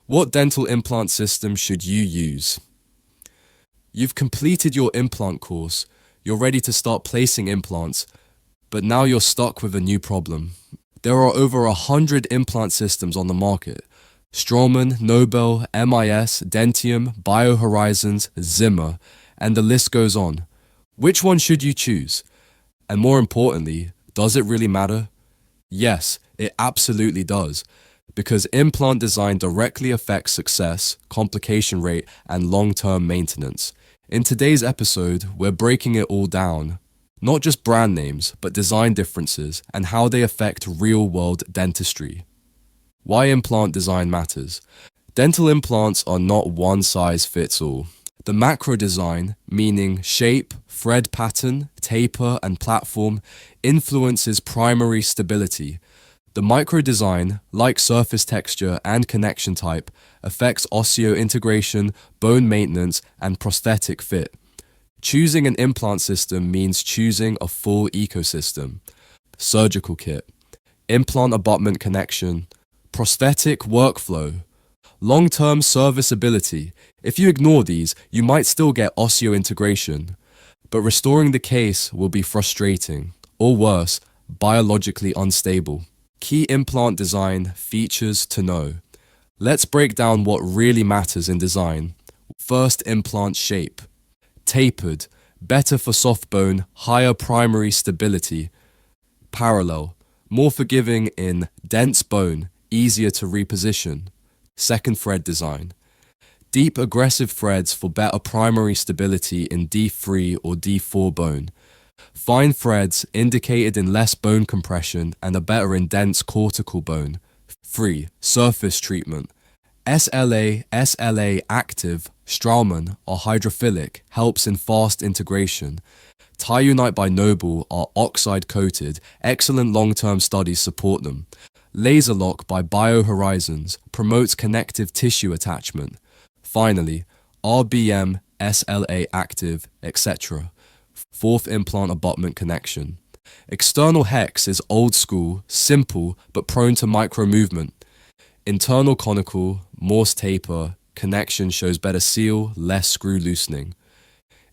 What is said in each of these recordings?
What dental implant system should you use? You've completed your implant course, you're ready to start placing implants, but now you're stuck with a new problem. There are over 100 implant systems on the market. Straumann, Nobel, MIS, Dentium, BioHorizons, Zimmer, and the list goes on. Which one should you choose? And more importantly, does it really matter? Yes, it absolutely does, because implant design directly affects success, complication rate, and long-term maintenance. In today's episode, we're breaking it all down. Not just brand names, but design differences and how they affect real-world dentistry. Why implant design matters. Dental implants are not one size fits all. The macro design, meaning shape, thread pattern, taper, and platform, influences primary stability. The micro design, like surface texture and connection type, affects osseointegration, bone maintenance, and prosthetic fit. Choosing an implant system means choosing a full ecosystem. Surgical kit, implant abutment connection, prosthetic workflow, long-term serviceability. If you ignore these, you might still get osseointegration, but restoring the case will be frustrating, or worse, biologically unstable. Key implant design features to know. Let's break down what really matters in design. First, implant shape. Tapered, better for soft bone, higher primary stability. Parallel, more forgiving in dense bone, easier to reposition. Second, thread design. Deep aggressive threads for better primary stability in D3 or D4 bone. Fine threads indicated in less bone compression and are better in dense cortical bone. 3. Surface treatment. SLA active, Straumann are hydrophilic, helps in fast integration. TiUnite by Nobel are oxide coated, excellent long-term studies support them. LaserLock by BioHorizons promotes connective tissue attachment. Finally, RBM, SLA active, etc. Fourth, implant abutment connection. External hex is old school, simple, but prone to micro movement. Internal conical, Morse taper, connection shows better seal, less screw loosening.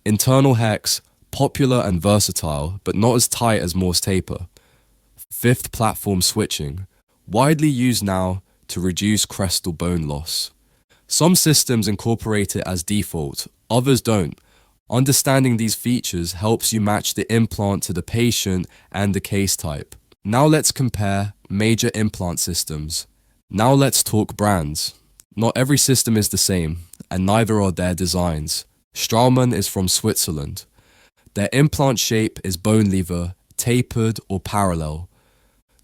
Internal hex, popular and versatile, but not as tight as Morse taper. Fifth, platform switching. Widely used now to reduce crestal bone loss. Some systems incorporate it as default, others don't. Understanding these features helps you match the implant to the patient and the case type. Now let's compare major implant systems. Now let's talk brands. Not every system is the same, and neither are their designs. Straumann is from Switzerland. Their implant shape is bone lever, tapered or parallel.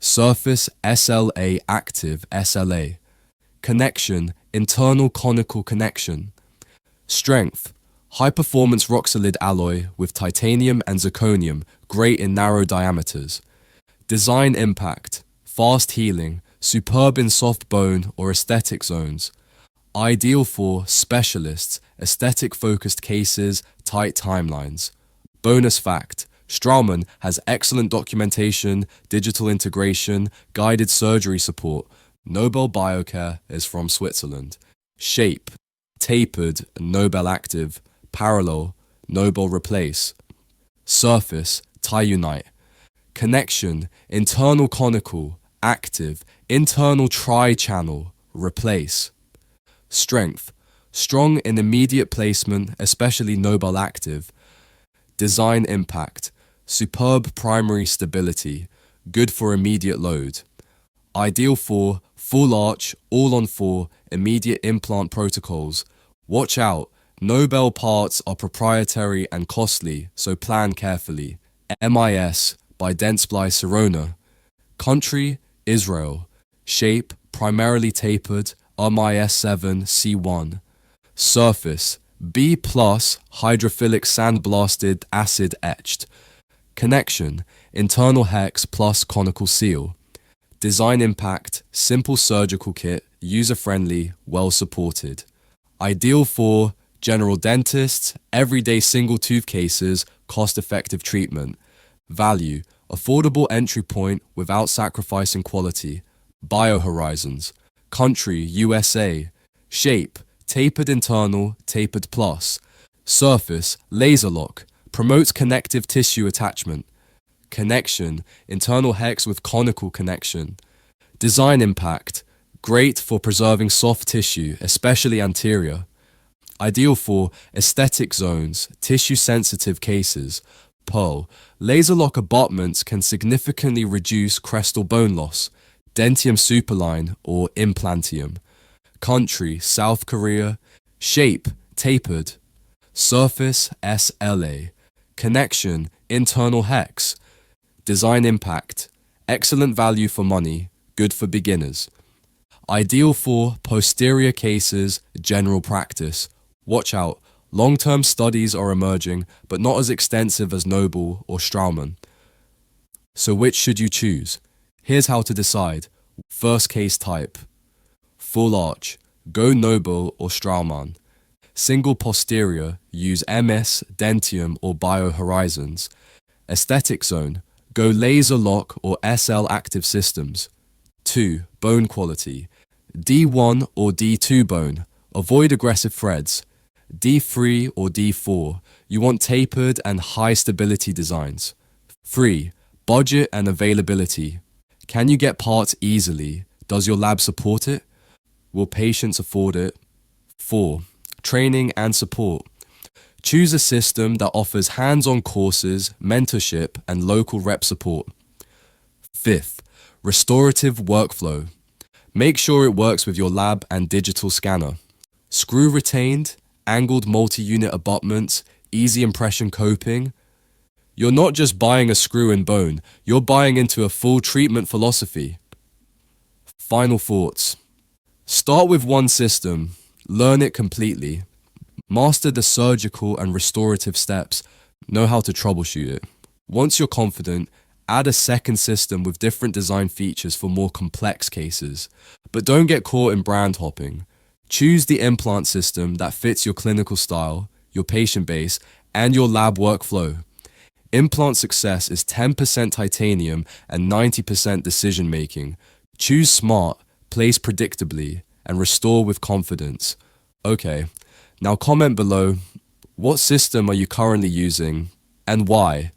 Surface SLA active SLA. Connection, internal conical connection. Strength, high performance Roxolid alloy with titanium and zirconium, great in narrow diameters. Design impact, fast healing, superb in soft bone or aesthetic zones. Ideal for specialists, aesthetic focused cases, tight timelines. Bonus fact, Straumann has excellent documentation, digital integration, guided surgery support. Nobel Biocare is from Switzerland. Shape, tapered, Nobel active. Parallel, Nobel replace. Surface, TiUnite. Connection, internal conical, active. Internal tri-channel, replace. Strength, strong in immediate placement, especially Nobel active. Design impact, superb primary stability, good for immediate load. Ideal for full arch, all on four, immediate implant protocols. Watch out, Nobel parts are proprietary and costly, so plan carefully. MIS by Dentsply Sirona. Country, Israel. Shape, primarily tapered, MIS7 C1. Surface, B+, hydrophilic sandblasted acid etched. Connection, internal hex plus conical seal. Design impact, simple surgical kit, user-friendly, well-supported. Ideal for general dentists, everyday single tooth cases, cost-effective treatment. Value, affordable entry point without sacrificing quality. BioHorizons. Country, USA. Shape, tapered internal, tapered plus. Surface, laser lock, promotes connective tissue attachment. Connection, internal hex with conical connection. Design impact, great for preserving soft tissue, especially anterior. Ideal for aesthetic zones, tissue-sensitive cases. Pearl, laser lock abutments can significantly reduce crestal bone loss. Dentium superline or implantium. Country, South Korea. Shape, tapered. Surface, SLA. Connection, internal hex. Design impact, excellent value for money, good for beginners. Ideal for posterior cases, general practice. Watch out, long-term studies are emerging, but not as extensive as Noble or Straumann. So which should you choose? Here's how to decide. First case type. Full arch, go Noble or Straumann. Single posterior, use MS, Dentium or BioHorizons. Aesthetic zone, go laser lock or SL active systems. 2. Bone quality. D1 or D2 bone, avoid aggressive threads. D3 or D4, you want tapered and high stability designs. 3. Budget and availability. Can you get parts easily? Does your lab support it? Will patients afford it? 4. Training and support. Choose a system that offers hands-on courses, mentorship, and local rep support. 5th, restorative workflow. Make sure it works with your lab and digital scanner. Screw retained, angled multi-unit abutments, easy impression coping. You're not just buying a screw and bone, you're buying into a full treatment philosophy. Final thoughts. Start with one system, learn it completely. Master the surgical and restorative steps, know how to troubleshoot it. Once you're confident, add a second system with different design features for more complex cases. But don't get caught in brand hopping. Choose the implant system that fits your clinical style, your patient base, and your lab workflow. Implant success is 10% titanium and 90% decision making. Choose smart, place predictably, and restore with confidence. Okay, now comment below, what system are you currently using and why?